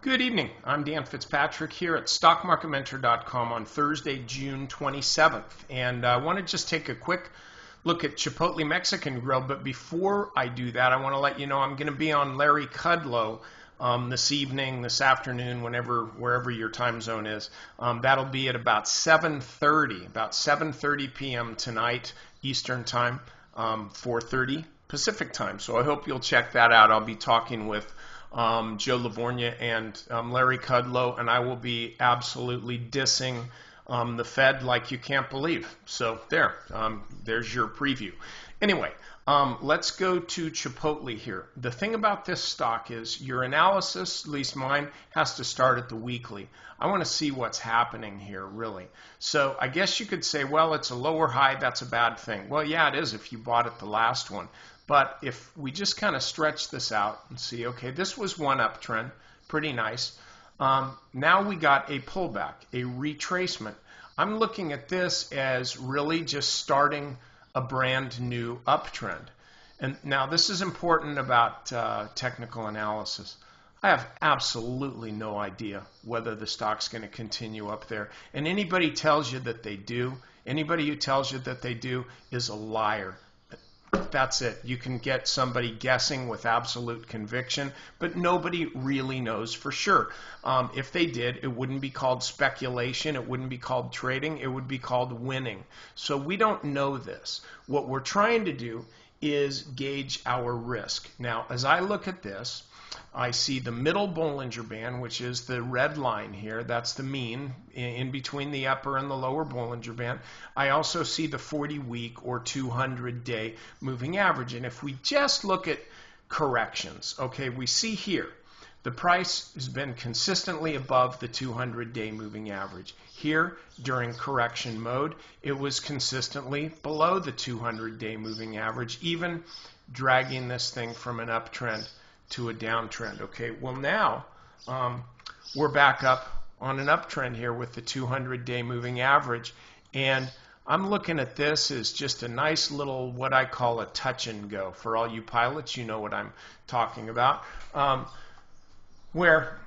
Good evening. I'm Dan Fitzpatrick here at StockMarketMentor.com on Thursday, June 27th. And I want to just take a quick look at Chipotle Mexican Grill. But before I do that, I want to let you know I'm going to be on Larry Kudlow this evening, this afternoon, wherever your time zone is. That'll be at about 7:30 p.m. tonight Eastern Time, 4:30 Pacific Time. So I hope you'll check that out. I'll be talking with Joe Livornia and Larry Kudlow, and I will be absolutely dissing the Fed like you can't believe. So there's your preview. Anyway, let's go to Chipotle here. The thing about this stock is your analysis, at least mine, has to start at the weekly. I want to see what's happening here, really. So I guess you could say, well, it's a lower high, that's a bad thing. Well, yeah, it is if you bought it the last one. But if we just kind of stretch this out and see, okay, this was one uptrend, pretty nice. Now we got a pullback, a retracement. I'm looking at this as really just starting a brand new uptrend. And now this is important about technical analysis. I have absolutely no idea whether the stock's going to continue up there. And anybody tells you that they do, anybody who tells you that they do is a liar. That's it. You can get somebody guessing with absolute conviction, but nobody really knows for sure. If they did, it wouldn't be called speculation. It wouldn't be called trading. It would be called winning. So we don't know this. What we're trying to do is gauge our risk. Now, as I look at this, I see the middle Bollinger Band, which is the red line here. That's the mean in between the upper and the lower Bollinger Band. I also see the 40-week or 200-day moving average. And if we just look at corrections, okay, we see here the price has been consistently above the 200-day moving average. Here, during correction mode, it was consistently below the 200-day moving average, even dragging this thing from an uptrend to a downtrend. Okay, well now we're back up on an uptrend here with the 200-day moving average, and I'm looking at this as just a nice little, what I call a touch and go. For all you pilots, you know what I'm talking about, where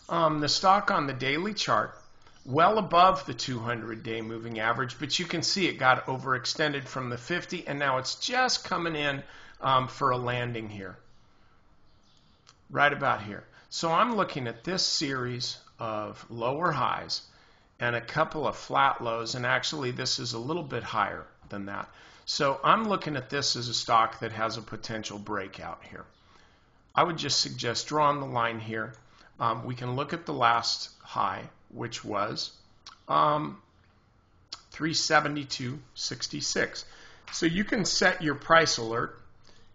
the stock on the daily chart well above the 200-day moving average, but you can see it got overextended from the 50, and now it's just coming in for a landing here. Right about here. So I'm looking at this series of lower highs and a couple of flat lows, and actually this is a little bit higher than that. So I'm looking at this as a stock that has a potential breakout here. I would just suggest drawing the line here. We can look at the last high, which was 372.66. So you can set your price alert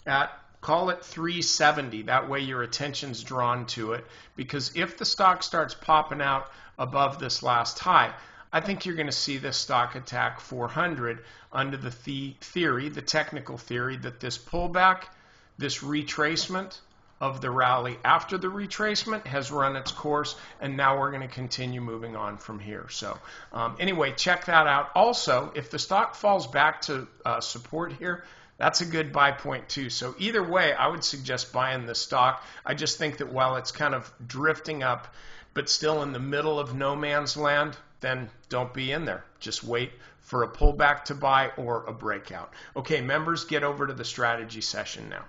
at, call it 370. That way your attention's drawn to it, because if the stock starts popping out above this last high, I think you're going to see this stock attack 400 under the theory, the technical theory, that this pullback, this retracement of the rally after the retracement has run its course, and now we're going to continue moving on from here. So anyway, check that out. Also, if the stock falls back to support here, that's a good buy point too. So either way, I would suggest buying the stock. I just think that while it's kind of drifting up, but still in the middle of no man's land, then don't be in there. Just wait for a pullback to buy or a breakout. Okay, members, get over to the strategy session now.